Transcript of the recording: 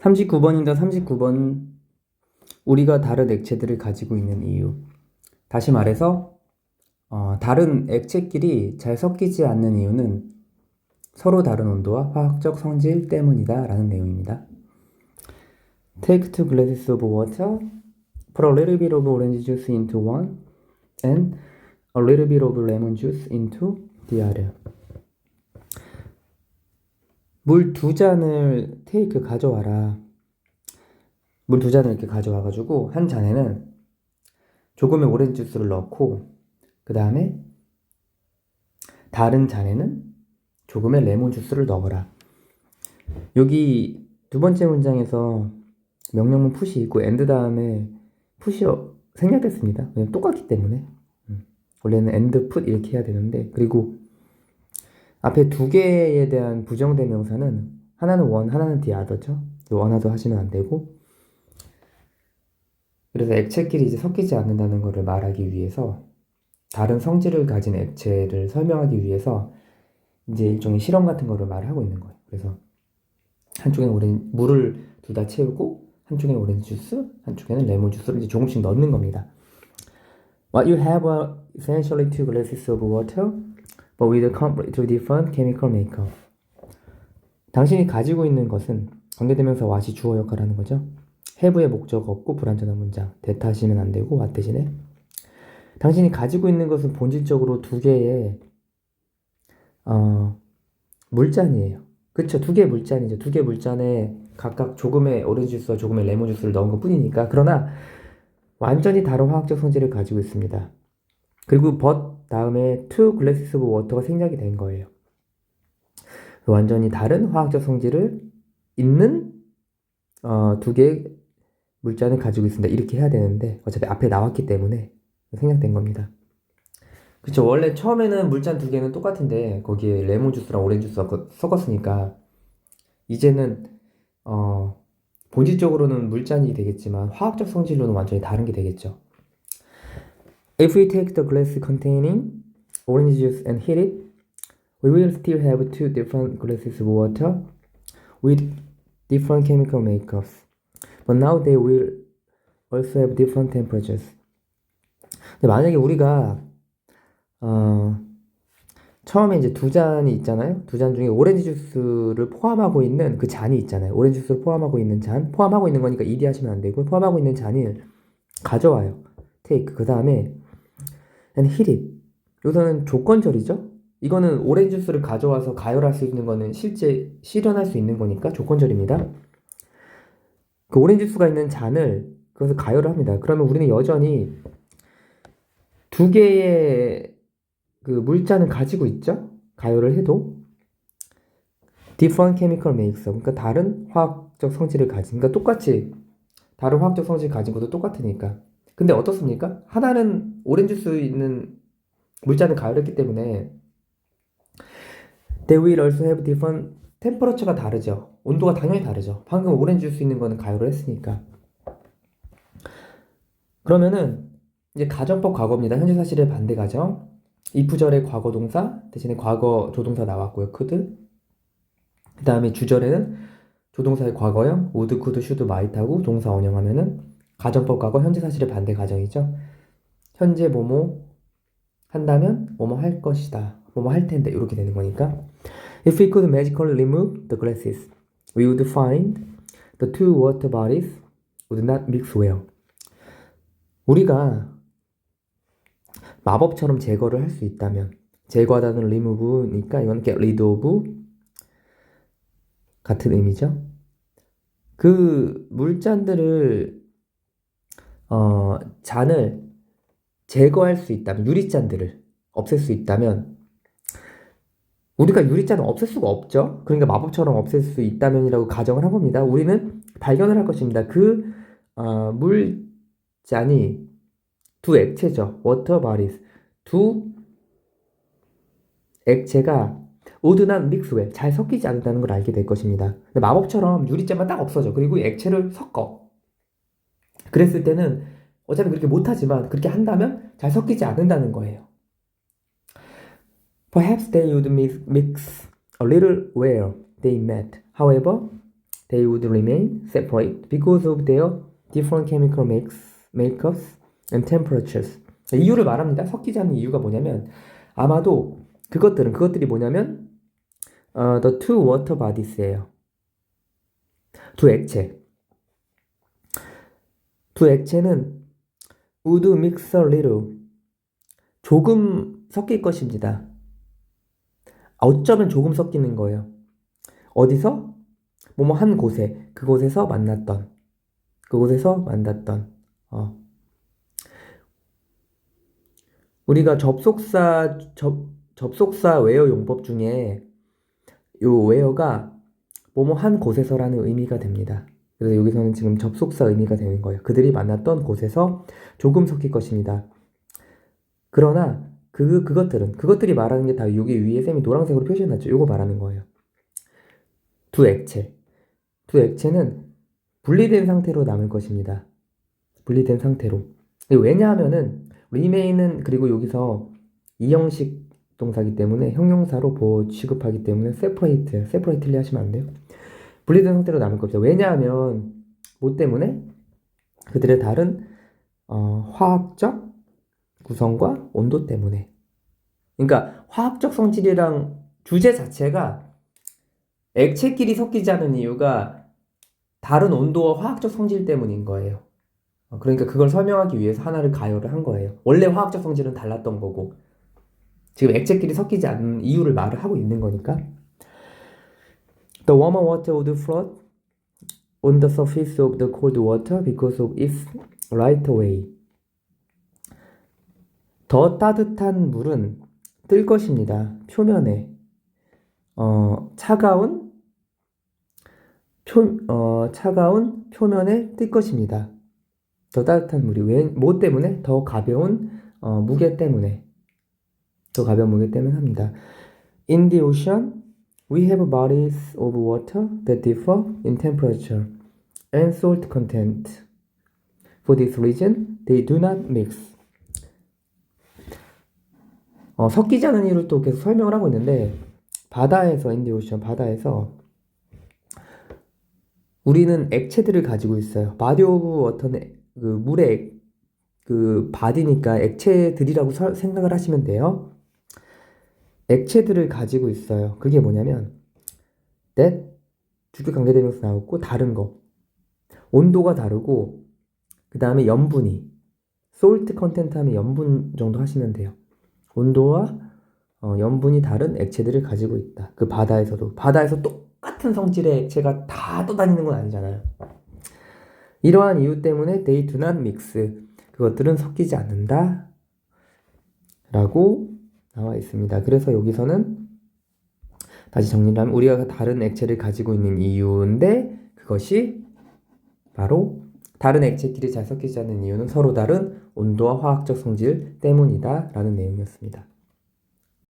39번입니다. 39번. 우리가 다른 액체들을 가지고 있는 이유. 다시 말해서 다른 액체끼리 잘 섞이지 않는 이유는 서로 다른 온도와 화학적 성질 때문이다 라는 내용입니다. Take two glasses of water, put a little bit of orange juice into one, and a little bit of lemon juice into the other. 물 두 잔을 테이크 가져와라. 물 두 잔을 이렇게 가져와가지고 한 잔에는 조금의 오렌지 주스를 넣고 그 다음에 다른 잔에는 조금의 레몬 주스를 넣어라. 여기 두 번째 문장에서 명령문 푸시 있고 and 다음에 푸시 생략됐습니다. 왜냐면 똑같기 때문에. 원래는 and put 이렇게 해야 되는데, 그리고 앞에 두 개에 대한 부정대명사는 하나는 one, 하나는 the other죠. 원하도 하시면 안 되고, 그래서 액체끼리 이제 섞이지 않는다는 것을 말하기 위해서 다른 성질을 가진 액체를 설명하기 위해서 이제 일종의 실험 같은 거를 말하고 있는 거예요. 그래서 한쪽에는 물을 둘 다 채우고 한쪽에는 오렌지 주스, 한쪽에는 레몬 주스를 이제 조금씩 넣는 겁니다. What you have are essentially two glasses of water, but with a completely different chemical makeup. 당신이 가지고 있는 것은 관계대명사 what이 주어 역할하는 거죠. have의 목적 없고 불완전한 문장. that 하시면 안 되고 what 대신에 당신이 가지고 있는 것은 본질적으로 두 개의 물잔이에요. 그쵸? 두 개의 물잔이죠. 두 개의 물잔에 각각 조금의 오렌지 주스와 조금의 레몬 주스를 넣은 것 뿐이니까. 그러나 완전히 다른 화학적 성질을 가지고 있습니다. 그리고 but 다음에 two glasses of water가 생략이 된 거예요. 완전히 다른 화학적 성질을 있는 두 개의 물잔을 가지고 있습니다. 이렇게 해야 되는데 어차피 앞에 나왔기 때문에 생략된 겁니다. 그쵸. 원래 처음에는 물잔 두 개는 똑같은데 거기에 레몬 주스랑 오렌지 주스가 섞었으니까 이제는 본질적으로는 물잔이 되겠지만 화학적 성질로는 완전히 다른 게 되겠죠. If we take the glass containing orange juice and heat it, we will still have two different glasses of water with different chemical makeups. But now they will also have different temperatures. 근데 만약에 우리가 처음에 이제 두 잔이 있잖아요. 두 잔 중에 오렌지 주스를 포함하고 있는 그 잔이 있잖아요. 오렌지 주스를 포함하고 있는 잔, 포함하고 있는 거니까 ED 하시면 안 되고 포함하고 있는 잔을 가져와요. take. 그 다음에 and heat it. 여기서는 조건절이죠. 이거는 오렌지 주스를 가져와서 가열할 수 있는 거는 실제 실현할 수 있는 거니까 조건절입니다. 그 오렌지 주스가 있는 잔을 그것을 가열을 합니다. 그러면 우리는 여전히 두 개의 그 물잔을 가지고 있죠. 가열을 해도 different chemical makes, 그러니까 다른 화학적 성질을 가진, 그러니까 똑같이 다른 화학적 성질 가진 것도 똑같으니까. 근데 어떻습니까? 하나는 오렌지 주스 있는 물잔을 가열했기 때문에 they will also have different temperature가 다르죠. 온도가 당연히 다르죠. 방금 오렌지 주스 있는 거는 가열을 했으니까. 그러면은 이제 가정법 과거입니다. 현재 사실의 반대 가정. if절의 과거 동사 대신에 과거 조동사 나왔고요. could. 그 다음에 주절에는 조동사의 과거형 would, could, should, might 하고 동사 원형하면은 가정법 과거 현재 사실의 반대 가정이죠. 현재 뭐뭐 한다면 뭐뭐 할 것이다. 뭐뭐 할 텐데 이렇게 되는 거니까 If we could magically remove the glasses, we would find the two water bodies would not mix well. 우리가 마법처럼 제거를 할 수 있다면, 제거하다는 remove니까 이건 get rid of 같은 의미죠. 그 물잔들을 잔을 제거할 수 있다면, 유리잔들을 없앨 수 있다면, 우리가 유리잔을 없앨 수가 없죠. 그러니까 마법처럼 없앨 수 있다면이라고 가정을 한 겁니다. 우리는 발견을 할 것입니다. 그 물잔이 두 액체죠. water bodies. 두 액체가 would not mix well. 잘 섞이지 않는다는 걸 알게 될 것입니다. 근데 마법처럼 유리잔만 딱 없어져. 그리고 액체를 섞어. 그랬을 때는 어차피 그렇게 못하지만 그렇게 한다면 잘 섞이지 않는다는 거예요. Perhaps they would mix a little where they met. However, they would remain separate because of their different chemical makeups and temperatures. 이유를 말합니다. 섞이지 않는 이유가 뭐냐면 아마도 그것들이 뭐냐면 the two water bodies예요. 두 액체는 would mix a little 조금 섞일 것입니다. 어쩌면 조금 섞이는 거예요. 어디서? 뭐뭐 한 곳에 그곳에서 만났던 우리가 접속사 웨어 용법 중에 요 웨어가 뭐뭐 한 곳에서라는 의미가 됩니다. 그래서 여기서는 지금 접속사 의미가 되는 거예요. 그들이 만났던 곳에서 조금 섞일 것입니다. 그러나 그것들이 말하는 게 다 여기 위에 쌤이 노란색으로 표시해놨죠. 요거 말하는 거예요. 두 액체는 분리된 상태로 남을 것입니다. 분리된 상태로. 왜냐하면은 remain은 그리고 여기서 이형식 동사기 때문에 형용사로 취급하기 때문에 separately 하시면 안 돼요. 분리된 상태로 남을 겁니다. 왜냐하면 뭐 때문에? 그들의 다른 화학적 구성과 온도 때문에. 그러니까 화학적 성질이랑 주제 자체가 액체끼리 섞이지 않은 이유가 다른 온도와 화학적 성질 때문인 거예요. 그러니까 그걸 설명하기 위해서 하나를 가열을 한 거예요. 원래 화학적 성질은 달랐던 거고 지금 액체끼리 섞이지 않는 이유를 말을 하고 있는 거니까. The warmer water would float on the surface of the cold water because of its lighter weight. 더 따뜻한 물은 뜰 것입니다. 표면에 차가운 표면에 뜰 것입니다. 더 따뜻한 물이 뭐 때문에? 더 가벼운 무게 때문에 합니다. In the ocean, we have bodies of water that differ in temperature and salt content. For this reason, they do not mix. 섞이지 않은 이유를 또 계속 설명을 하고 있는데 바다에서 in the ocean, 바다에서 우리는 액체들을 가지고 있어요. body of water는 그 물의 그 body니까 액체들이라고 생각을 하시면 돼요. 액체들을 가지고 있어요. 그게 뭐냐면 that 주격 관계대명사 나오고 다른 거 온도가 다르고 그 다음에 염분이 salt content 하면 염분 정도 하시면 돼요. 온도와 염분이 다른 액체들을 가지고 있다. 그 바다에서 똑같은 성질의 액체가 다 떠다니는 건 아니잖아요. 이러한 이유 때문에 they do not mix. 그것들은 섞이지 않는다 라고 나와 있습니다. 그래서 여기서는 다시 정리를 하면 우리가 다른 액체를 가지고 있는 이유인데 그것이 바로 다른 액체끼리 잘 섞이지 않는 이유는 서로 다른 온도와 화학적 성질 때문이다 라는 내용이었습니다.